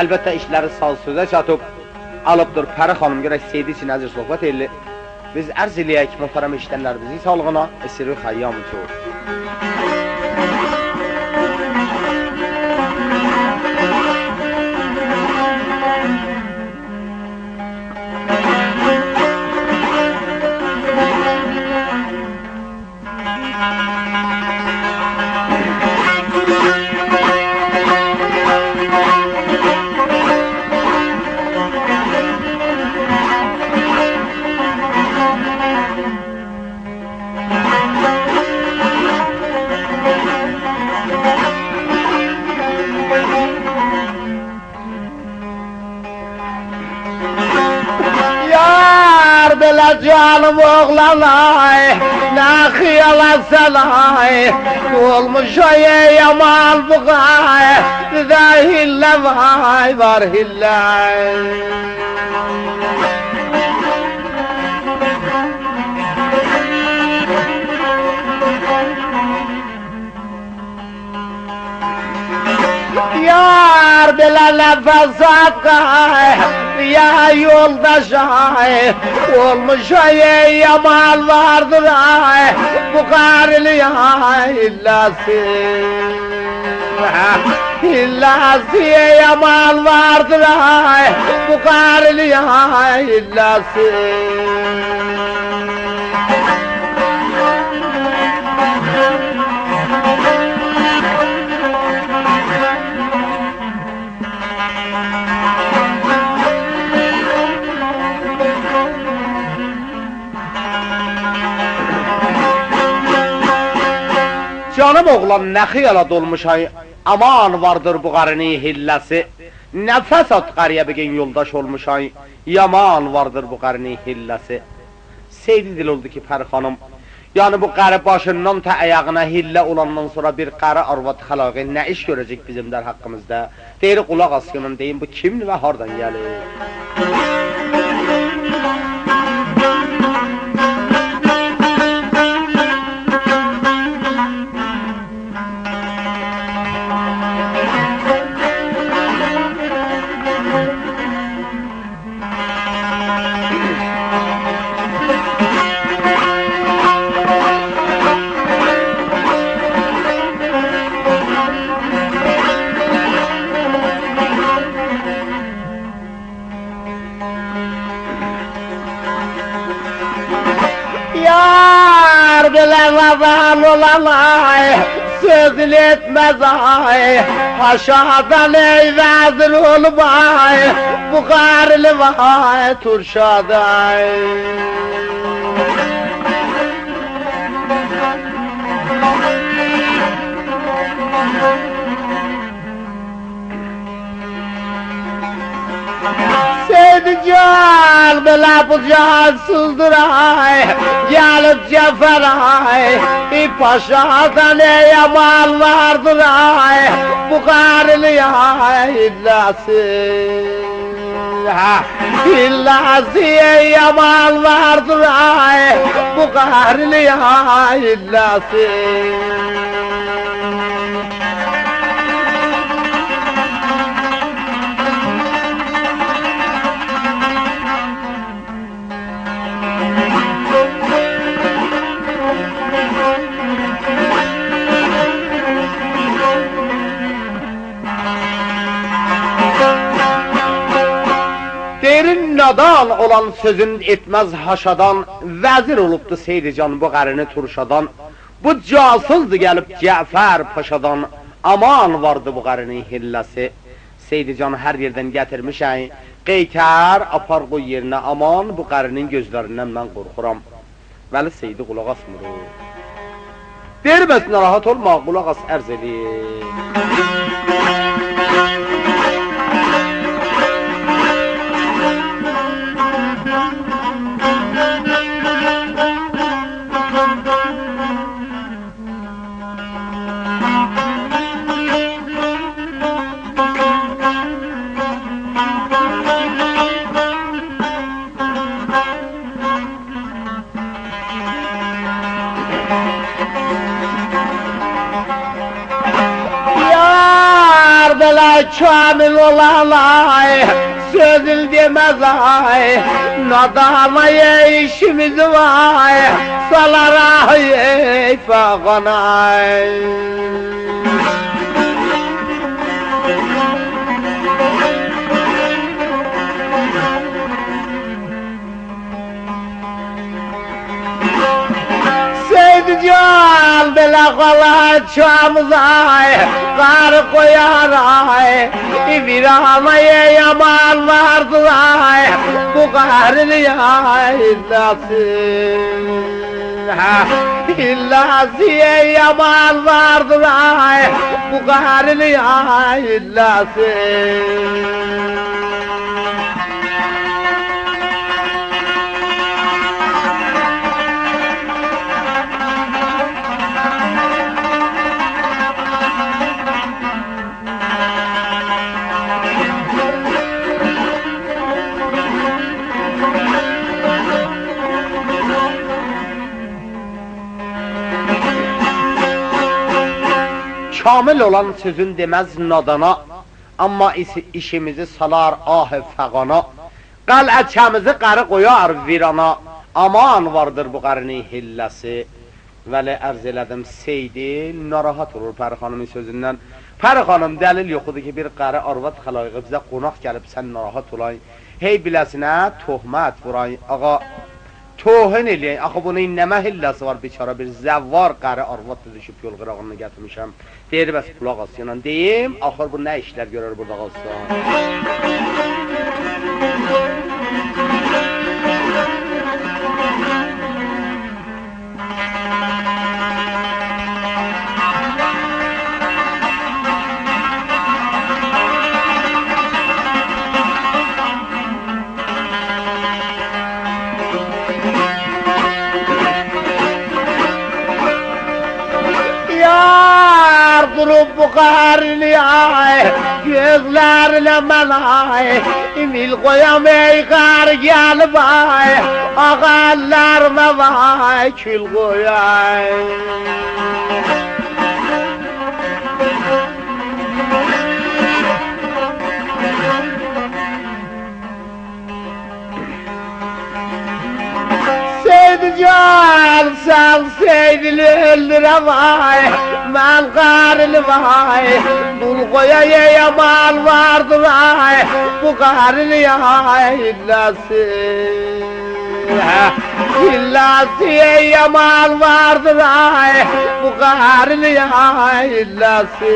Elbette işleri sağ söze çatıp alıpdır Pəri xanım görək Seydi için əzir sohbət elli. Biz ərz eləyək muhterem işlənlərimizi sağlığına esiri xayyamı çox. Canım oğlanay, ne kıyalasınay, olmuş oye yaman buğay, de hille vay var hille. Yar bile nefes akay, ya yoldaş ay, olmuş ay yaman vardır ay, bu karili ay illası yaman vardır ay, bu karili ay illası. Canım oğlan ne xiyala dolmuş ay, aman vardır bu qarını hilləsi. Nəfəs at qarıya begin yoldaş olmuş ay, yaman vardır bu qarını hilləsi. Seydi dil oldu ki Pəri xanım, yani bu qarı başından ta ayağına hillə olandan sonra bir qarı arvad xalaqı ne iş görecek bizim der hakkımızda? Deyir kulaq askının deyin bu kimdir ve hardan gelir? Bilemezan olalay, sözün etmez ay, aşağıdan ey vezir olmay, bu karlı vay turşaday. Can bile bu cansızdır ay, gelip cefer ay, paşadan ey yaman vardır ay, bu karlı ay illası. İllası ey yaman vardır ay, bu karlı ay illası. Nadan olan sözün etmez haşadan, vezir olupdu Seydican bu qarını turşadan. Bu casızdı gelip Cafer Paşadan, aman vardı bu qarını hilləsi. Seydican her yerden getirmiş ay, qeytər apar qoy yerine, aman bu qarının gözlerinden ben qorxuram. Vəli Seydi qulaq asmır. Derməsinə rahat olma, qulaq as ərz eləyir. kamil olan ay, sözül demez ay, nadamaya işimiz var, salara ey faganay. Can bela kala çamzay, kar koyar ay, İbrahim'e yaman vardı ay, bu karını ya illası yaman vardı ay, bu karını ya illası. Kamil olan sözün demez nadana, amma işimizi salar ah-ı fəqana. Qal'əçəmizi qarı qoyar virana, aman vardır bu qarını hilləsi. Vəli ərz elədim, Seydi narahat olur Pəri xanımın sözündən. Pəri xanım dəlil yoxudur ki, bir qarı arvad xəlayıqı bizə qonaq gəlib sən narahat olay. Hey biləsinə tohmət vuray, ağa tohin eləyək, axı bunun nəmə hilləsi var, biçara bir zəvvar qarı arvad düşüb yol qırağını gətirmişəm. Deyir, bəs qulaq asıyla deyim, axır bu nə işlər görür burada qalsa. Durup bu karını ay, gözlerine ben ay, emil koyam ey kar gelip ay, ağallarıma vay kül koyay. Can sen Seydil'i öldüre vay, ben karını vay, bul koyaya yaman vardı vay, bu karını ya illası. İllası yaman vardı vay, bu karını ya illası.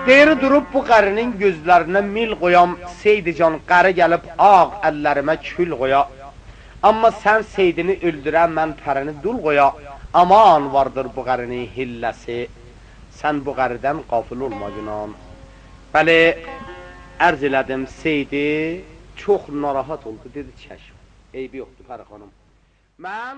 Deyir durup bu qarının gözlerine mil qoyam, Seydican qarı gəlib ağ əllərimə kül qoya. Amma sən Seydini öldürən mən pərini dul qoya, aman vardır bu qarının hilləsi. Sən bu qarıdan qafil olma günan. Bəli, ərz elədim, Seydi çox narahat oldu, dedi çəşm. Eybi yoxdur Pəri xanım. Mən